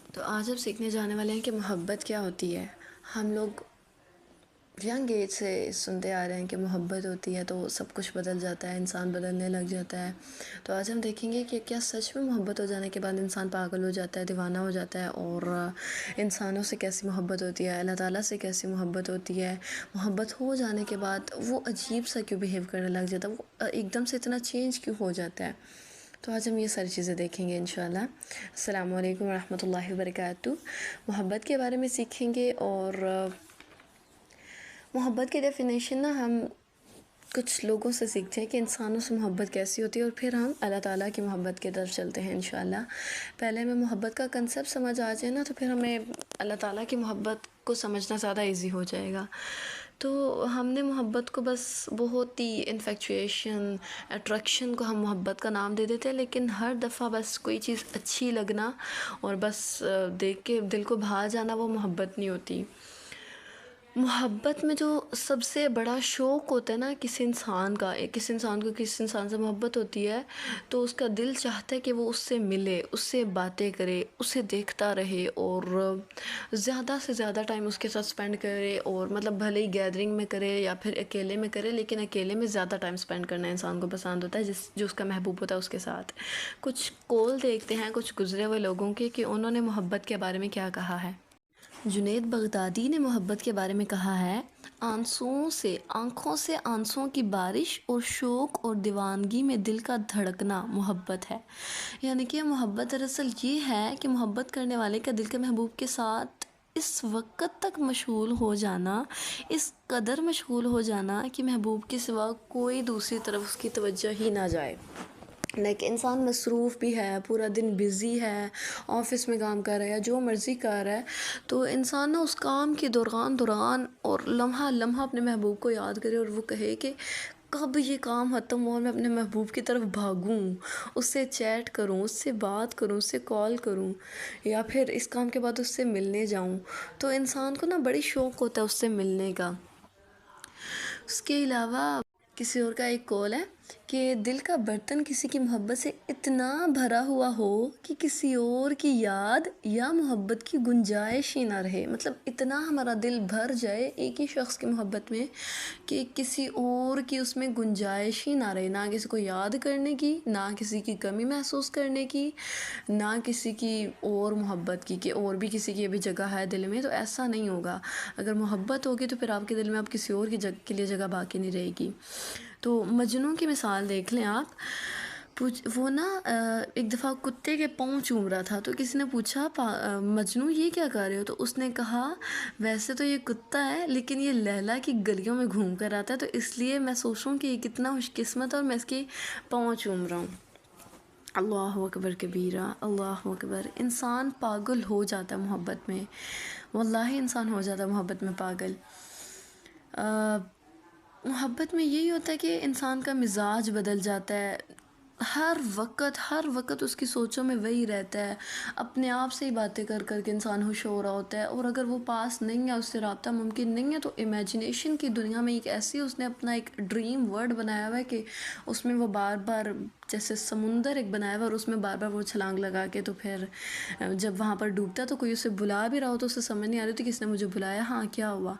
تو آج ہم سیکھنے جانے والے ہیں کہ محبت کیا ہوتی ہے۔ ہم لوگ ینگ ایج سے سنتے آ رہے ہیں کہ محبت ہوتی ہے تو سب کچھ بدل جاتا ہے، انسان بدلنے لگ جاتا ہے۔ تو آج ہم دیکھیں گے کہ کیا سچ میں محبت ہو جانے کے بعد انسان پاگل ہو جاتا ہے، دیوانہ ہو جاتا ہے، اور انسانوں سے کیسی محبت ہوتی ہے، اللہ تعالیٰ سے کیسی محبت ہوتی ہے۔ محبت ہو جانے کے بعد وہ عجیب سا کیوں بیہیو کرنے لگ جاتا ہے، وہ ایک دم سے اتنا چینج کیوں ہو جاتا ہے۔ تو آج ہم یہ ساری چیزیں دیکھیں گے انشاءاللہ۔ السلام علیکم ورحمۃ اللہ وبرکاتہ۔ محبت کے بارے میں سیکھیں گے، اور محبت کی ڈیفینیشن نا ہم کچھ لوگوں سے سیکھتے ہیں کہ انسانوں سے محبت کیسی ہوتی ہے، اور پھر ہم اللہ تعالیٰ کی محبت کی طرف چلتے ہیں انشاءاللہ۔ پہلے ہمیں محبت کا کنسیپٹ سمجھ آ جائے نا تو پھر ہمیں اللہ تعالیٰ کی محبت کو سمجھنا زیادہ ایزی ہو جائے گا۔ تو ہم نے محبت کو بس بہت ہی انفیکچویشن، اٹریکشن کو ہم محبت کا نام دے دیتے ہیں، لیکن ہر دفعہ بس کوئی چیز اچھی لگنا اور بس دیکھ کے دل کو بھا جانا وہ محبت نہیں ہوتی۔ محبت میں جو سب سے بڑا شوق ہوتا ہے نا کسی انسان کا، کسی انسان کو کسی انسان سے محبت ہوتی ہے تو اس کا دل چاہتا ہے کہ وہ اس سے ملے، اس سے باتیں کرے، اسے دیکھتا رہے، اور زیادہ سے زیادہ ٹائم اس کے ساتھ سپینڈ کرے، اور مطلب بھلے ہی گیدرنگ میں کرے یا پھر اکیلے میں کرے، لیکن اکیلے میں زیادہ ٹائم سپینڈ کرنا انسان کو پسند ہوتا ہے، جو اس کا محبوب ہوتا ہے اس کے ساتھ۔ کچھ قول دیکھتے ہیں کچھ گزرے ہوئے لوگوں کے کہ انہوں نے محبت کے بارے میں کیا کہا ہے۔ جنید بغدادی نے محبت کے بارے میں کہا ہے، آنکھوں سے آنسوؤں کی بارش اور شوق اور دیوانگی میں دل کا دھڑکنا محبت ہے۔ یعنی کہ محبت دراصل یہ ہے کہ محبت کرنے والے کا دل کے محبوب کے ساتھ اس وقت تک مشغول ہو جانا، اس قدر مشغول ہو جانا کہ محبوب کے سوا کوئی دوسری طرف اس کی توجہ ہی نہ جائے۔ لیکن انسان مصروف بھی ہے، پورا دن بزی ہے، آفس میں کام کر رہا ہے یا جو مرضی کر رہا ہے، تو انسان نا اس کام کے دوران اور لمحہ لمحہ اپنے محبوب کو یاد کرے، اور وہ کہے کہ کب یہ کام ختم ہو اور میں اپنے محبوب کی طرف بھاگوں، اس سے چیٹ کروں، اس سے بات کروں، اس سے کال کروں، یا پھر اس کام کے بعد اس سے ملنے جاؤں۔ تو انسان کو نا بڑی شوق ہوتا ہے اس سے ملنے کا۔ اس کے علاوہ کسی اور کا ایک قول ہے کہ دل کا برتن کسی کی محبت سے اتنا بھرا ہوا ہو کہ کسی اور کی یاد یا محبت کی گنجائش ہی نہ رہے۔ مطلب اتنا ہمارا دل بھر جائے ایک ہی شخص کی محبت میں کہ کسی اور کی اس میں گنجائش ہی نہ رہے، نہ کسی کو یاد کرنے کی، نہ کسی کی کمی محسوس کرنے کی، نہ کسی کی اور محبت کی کہ اور بھی کسی کی ابھی جگہ ہے دل میں۔ تو ایسا نہیں ہوگا۔ اگر محبت ہوگی تو پھر آپ کے دل میں اب کسی اور کی کے لیے جگہ باقی نہیں رہے گی۔ تو مجنوں کی مثال دیکھ لیں آپ، وہ نا ایک دفعہ کتے کے پاؤں چوم رہا تھا، تو کسی نے پوچھا مجنوں یہ کیا کر رہے ہو؟ تو اس نے کہا ویسے تو یہ کتا ہے لیکن یہ لیلا کی گلیوں میں گھوم کر آتا ہے، تو اس لیے میں سوچ رہا ہوں کہ یہ کتنا خوش قسمت ہے اور میں اس کے پاؤں چوم رہا ہوں۔ اللہ اکبر کبیرہ، اللہ اکبر۔ انسان پاگل ہو جاتا ہے محبت میں، واللہ انسان ہو جاتا ہے محبت میں پاگل۔ محبت میں یہی ہوتا ہے کہ انسان کا مزاج بدل جاتا ہے، ہر وقت اس کی سوچوں میں وہی رہتا ہے، اپنے آپ سے ہی باتیں کر کر کے انسان خوش ہو رہا ہوتا ہے، اور اگر وہ پاس نہیں ہے، اس سے رابطہ ممکن نہیں ہے، تو امیجنیشن کی دنیا میں ایک ایسی اس نے اپنا ایک ڈریم ورلڈ بنایا ہوا ہے کہ اس میں وہ بار بار جیسے سمندر ایک بنایا ہوا، اور اس میں بار بار وہ چھلانگ لگا کے تو پھر جب وہاں پر ڈوبتا ہے تو کوئی اسے بلا بھی رہا ہو تو اسے سمجھ نہیں آ رہی تھی کس نے مجھے بلایا، ہاں کیا ہوا۔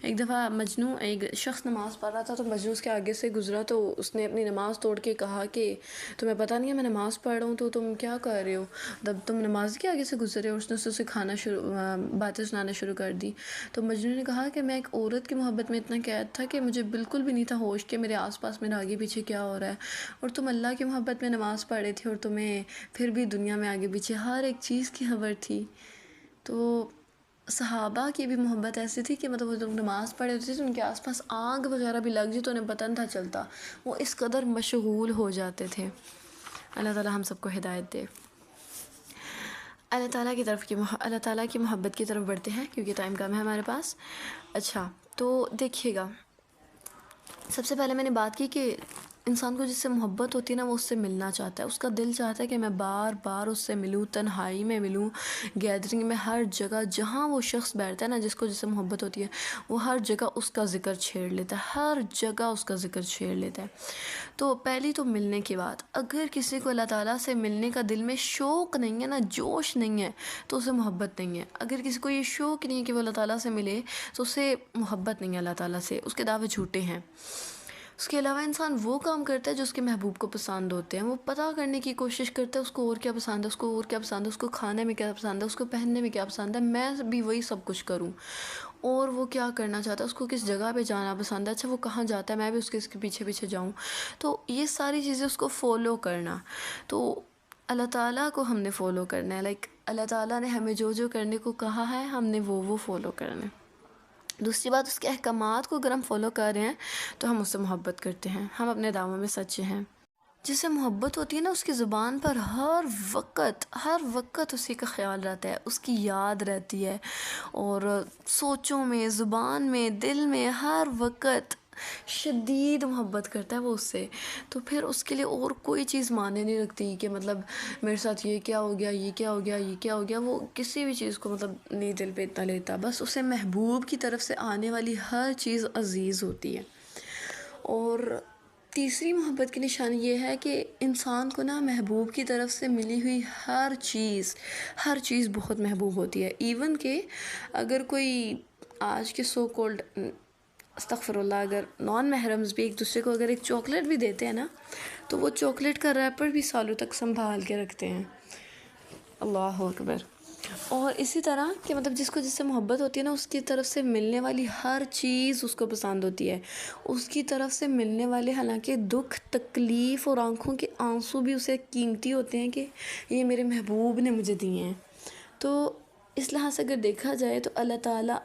ایک دفعہ مجنوں، ایک شخص نماز پڑھ رہا تھا تو مجنوں اس کے آگے سے گزرا، تو اس نے اپنی نماز توڑ کے کہا کہ تمہیں پتہ نہیں ہے میں نماز پڑھ رہا ہوں تو تم کیا کر رہے ہو، جب تم نماز کے آگے سے گزرے، اور اس نے اسے باتیں سنانا شروع کر دی۔ تو مجنوں نے کہا کہ میں ایک عورت کی محبت میں اتنا قید تھا کہ مجھے بالکل بھی نہیں تھا ہوش کہ میرے آس پاس میرے آگے پیچھے کیا ہو رہا ہے، اور تم اللہ کی محبت میں نماز پڑھ رہے تھے اور تمہیں پھر بھی دنیا میں آگے پیچھے ہر ایک چیز کی خبر تھی۔ تو صحابہ کی بھی محبت ایسی تھی کہ مطلب وہ جب نماز پڑھے ہوتے تھے تو ان کے آس پاس آگ وغیرہ بھی لگ جائے تو انہیں پتہ نہیں تھا چلتا، وہ اس قدر مشغول ہو جاتے تھے۔ اللہ تعالیٰ ہم سب کو ہدایت دے۔ اللہ تعالیٰ کی محبت کی طرف بڑھتے ہیں کیونکہ ٹائم کم ہے ہمارے پاس۔ اچھا، تو دیکھیے گا، سب سے پہلے میں نے بات کی کہ انسان کو جس سے محبت ہوتی ہے نا وہ اس سے ملنا چاہتا ہے، اس کا دل چاہتا ہے کہ میں بار بار اس سے ملوں، تنہائی میں ملوں، گیدرنگ میں، ہر جگہ جہاں وہ شخص بیٹھتا ہے نا جس کو جس سے محبت ہوتی ہے، وہ ہر جگہ اس کا ذکر چھیڑ لیتا ہے، ہر جگہ اس کا ذکر چھیڑ لیتا ہے۔ تو پہلی تو ملنے کی بات، اگر کسی کو اللہ تعالیٰ سے ملنے کا دل میں شوق نہیں ہے نا، جوش نہیں ہے، تو اسے محبت نہیں ہے۔ اگر کسی کو یہ شوق نہیں ہے کہ وہ اللہ تعالیٰ سے ملے تو اسے محبت نہیں ہے اللہ تعالیٰ سے، اس کے دعوے جھوٹے ہیں۔ اس کے علاوہ انسان وہ کام کرتا ہے جو اس کے محبوب کو پسند ہوتے ہیں، وہ پتہ کرنے کی کوشش کرتا ہے اس کو اور کیا پسند ہے، اس کو اور کیا پسند ہے، اس کو کھانے میں کیا پسند ہے، اس کو پہننے میں کیا پسند ہے، میں بھی وہی سب کچھ کروں۔ اور وہ کیا کرنا چاہتا ہے، اس کو کس جگہ پہ جانا پسند ہے، اچھا وہ کہاں جاتا ہے میں بھی اس کے پیچھے پیچھے جاؤں۔ تو یہ ساری چیزیں اس کو فالو کرنا، تو اللہ تعالیٰ کو ہم نے فالو کرنا ہے، لائک اللہ تعالیٰ نے ہمیں جو جو کرنے کو کہا ہے ہم نے وہ فالو کرنا ہے۔ دوسری بات، اس کے احکامات کو اگر ہم فالو کر رہے ہیں تو ہم اس سے محبت کرتے ہیں، ہم اپنے دعووں میں سچے ہیں۔ جس سے محبت ہوتی ہے نا اس کی زبان پر ہر وقت اسی کا خیال رہتا ہے، اس کی یاد رہتی ہے، اور سوچوں میں، زبان میں، دل میں ہر وقت شدید محبت کرتا ہے وہ اس سے۔ تو پھر اس کے لیے اور کوئی چیز معنی نہیں رکھتی کہ مطلب میرے ساتھ یہ کیا ہو گیا، یہ کیا ہو گیا، یہ کیا ہو گیا، وہ کسی بھی چیز کو مطلب نہیں دل پہ اتنا لیتا، بس اسے محبوب کی طرف سے آنے والی ہر چیز عزیز ہوتی ہے۔ اور تیسری محبت کی نشانی یہ ہے کہ انسان کو نا محبوب کی طرف سے ملی ہوئی ہر چیز بہت محبوب ہوتی ہے، ایون کہ اگر کوئی آج کے سو کولڈ استغفر اللہ، اگر نان محرمز بھی ایک دوسرے کو اگر ایک چاکلیٹ بھی دیتے ہیں نا تو وہ چاکلیٹ کا ریپر بھی سالوں تک سنبھال کے رکھتے ہیں۔ اللہ اکبر۔ اور اسی طرح کہ مطلب جس کو جس سے محبت ہوتی ہے نا اس کی طرف سے ملنے والی ہر چیز اس کو پسند ہوتی ہے، اس کی طرف سے ملنے والے حالانکہ دکھ، تکلیف اور آنکھوں کے آنسو بھی اسے قیمتی ہوتے ہیں کہ یہ میرے محبوب نے مجھے دیے ہیں۔ تو اس لحاظ سے اگر دیکھا جائے تو اللہ تعالیٰ،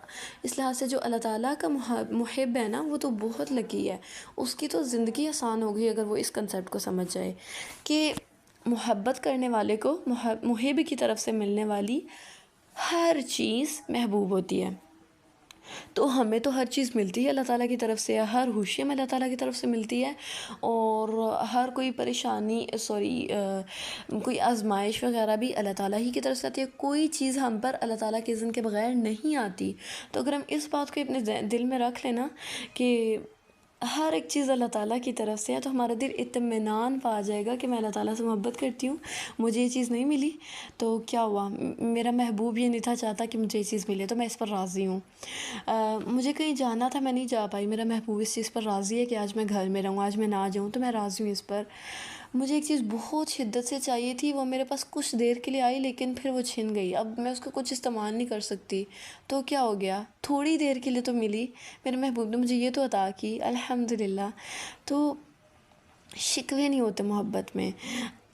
اس لحاظ سے جو اللہ تعالیٰ کا محب ہے نا وہ تو بہت لکی ہے، اس کی تو زندگی آسان ہو گئی اگر وہ اس کنسیپٹ کو سمجھ جائے کہ محبت کرنے والے کو محب کی طرف سے ملنے والی ہر چیز محبوب ہوتی ہے۔ تو ہمیں تو ہر چیز ملتی ہے اللہ تعالیٰ کی طرف سے، ہر خوشی ہمیں اللہ تعالیٰ کی طرف سے ملتی ہے، اور ہر کوئی پریشانی کوئی آزمائش وغیرہ بھی اللہ تعالیٰ ہی کی طرف سے آتی ہے، کوئی چیز ہم پر اللہ تعالیٰ کے اذن کے بغیر نہیں آتی۔ تو اگر ہم اس بات کو اپنے دل میں رکھ لینا کہ ہر ایک چیز اللہ تعالیٰ کی طرف سے ہے تو ہمارا دل اطمینان پا جائے گا کہ میں اللہ تعالیٰ سے محبت کرتی ہوں، مجھے یہ چیز نہیں ملی تو کیا ہوا، میرا محبوب یہ نہیں تھا چاہتا کہ مجھے یہ چیز ملے تو میں اس پر راضی ہوں۔ مجھے کہیں جانا تھا میں نہیں جا پائی، میرا محبوب اس چیز پر راضی ہے کہ آج میں گھر میں رہوں، آج میں نہ جاؤں تو میں راضی ہوں اس پر۔ مجھے ایک چیز بہت شدت سے چاہیے تھی، وہ میرے پاس کچھ دیر کے لیے آئی لیکن پھر وہ چھن گئی، اب میں اس کا کچھ استعمال نہیں کر سکتی، تو کیا ہو گیا، تھوڑی دیر کے لیے تو ملی، میرے محبوب نے مجھے یہ تو عطا کی، الحمدللہ۔ تو شکوے نہیں ہوتے محبت میں،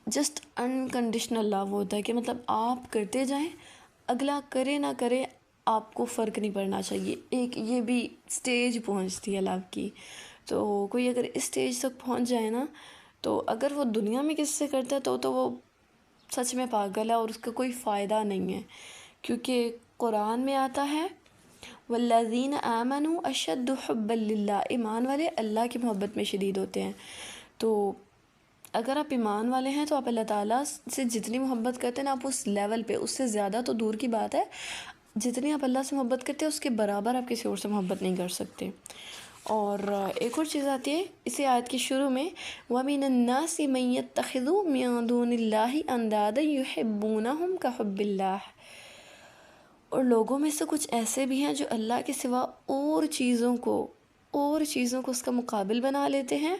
جسٹ انکنڈیشنل لو ہوتا ہے کہ مطلب آپ کرتے جائیں، اگلا کرے نہ کرے آپ کو فرق نہیں پڑنا چاہیے۔ ایک یہ بھی سٹیج پہنچتی ہے لو کی، تو کوئی اگر اس سٹیج تک پہنچ جائے نا تو اگر وہ دنیا میں کس سے کرتا ہے تو وہ سچ میں پاگل ہے اور اس کا کوئی فائدہ نہیں ہے، کیونکہ قرآن میں آتا ہے والذین آمنوا اشد حبا للہ، ایمان والے اللہ کی محبت میں شدید ہوتے ہیں۔ تو اگر آپ ایمان والے ہیں تو آپ اللہ تعالیٰ سے جتنی محبت کرتے ہیں نا آپ اس لیول پہ، اس سے زیادہ تو دور کی بات ہے، جتنی آپ اللہ سے محبت کرتے ہیں اس کے برابر آپ کسی اور سے محبت نہیں کر سکتے۔ اور ایک اور چیز آتی ہے اسی آیت کی شروع میں وَمِنَ النَّاسِ مَن يَتَّخِذُ مِن دُونِ اللَّهِ أَندَادًا يُحِبُّونَهُمْ كَحُبِّ اللَّهِ، اور لوگوں میں سے کچھ ایسے بھی ہیں جو اللہ کے سوا اور چیزوں کو اس کا مقابل بنا لیتے ہیں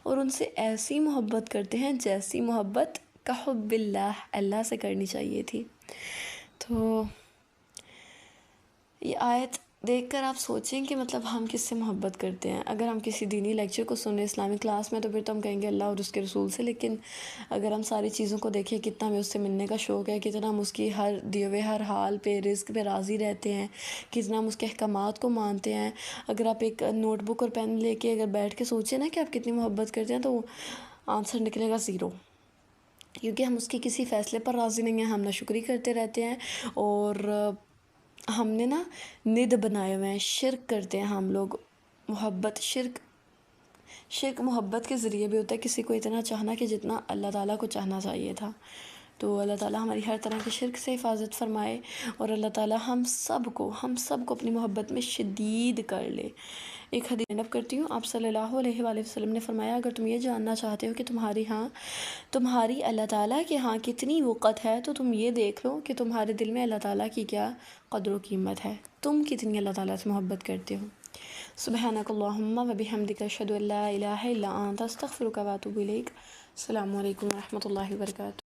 اور ان سے ایسی محبت کرتے ہیں جیسی محبت کحب اللہ سے کرنی چاہیے تھی۔ تو یہ آیت دیکھ کر آپ سوچیں کہ مطلب ہم کس سے محبت کرتے ہیں۔ اگر ہم کسی دینی لیکچر کو سنیں اسلامی کلاس میں تو پھر تو ہم کہیں گے اللہ اور اس کے رسول سے، لیکن اگر ہم ساری چیزوں کو دیکھیں کتنا ہمیں اس سے ملنے کا شوق ہے، کتنا ہم اس کی ہر دیے ہوئے ہر حال پہ رزق پہ راضی رہتے ہیں، کتنا ہم اس کے احکامات کو مانتے ہیں، اگر آپ ایک نوٹ بک اور پین لے کے اگر بیٹھ کے سوچیں نا کہ آپ کتنی محبت کرتے ہیں تو آنسر نکلے گا 0، کیونکہ ہم اس کے کسی فیصلے پر راضی نہیں ہیں، ہم ناشکری کرتے رہتے ہیں، اور ہم نے نا ند بنائے ہوئے ہیں، شرک کرتے ہیں ہم لوگ، محبت شرک شرک محبت کے ذریعے بھی ہوتا ہے، کسی کو اتنا چاہنا کہ جتنا اللہ تعالیٰ کو چاہنا چاہیے تھا۔ تو اللہ تعالیٰ ہماری ہر طرح کے شرک سے حفاظت فرمائے، اور اللہ تعالیٰ ہم سب کو اپنی محبت میں شدید کر لے۔ ایک حدیث نقل کرتی ہوں، آپ صلی اللہ علیہ وآلہ وسلم نے فرمایا، اگر تم یہ جاننا چاہتے ہو کہ تمہاری اللہ تعالیٰ کے ہاں کتنی وقت ہے، تو تم یہ دیکھ لو کہ تمہارے دل میں اللہ تعالیٰ کی کیا قدر و قیمت ہے، تم کتنی اللہ تعالیٰ سے محبت کرتے ہو۔ سبحانک اللہم و بحمدک، اشہد ان لا الہ الا انت، استغفرک و اتوب الیک۔ السلام علیکم ورحمۃ اللہ وبرکاتہ۔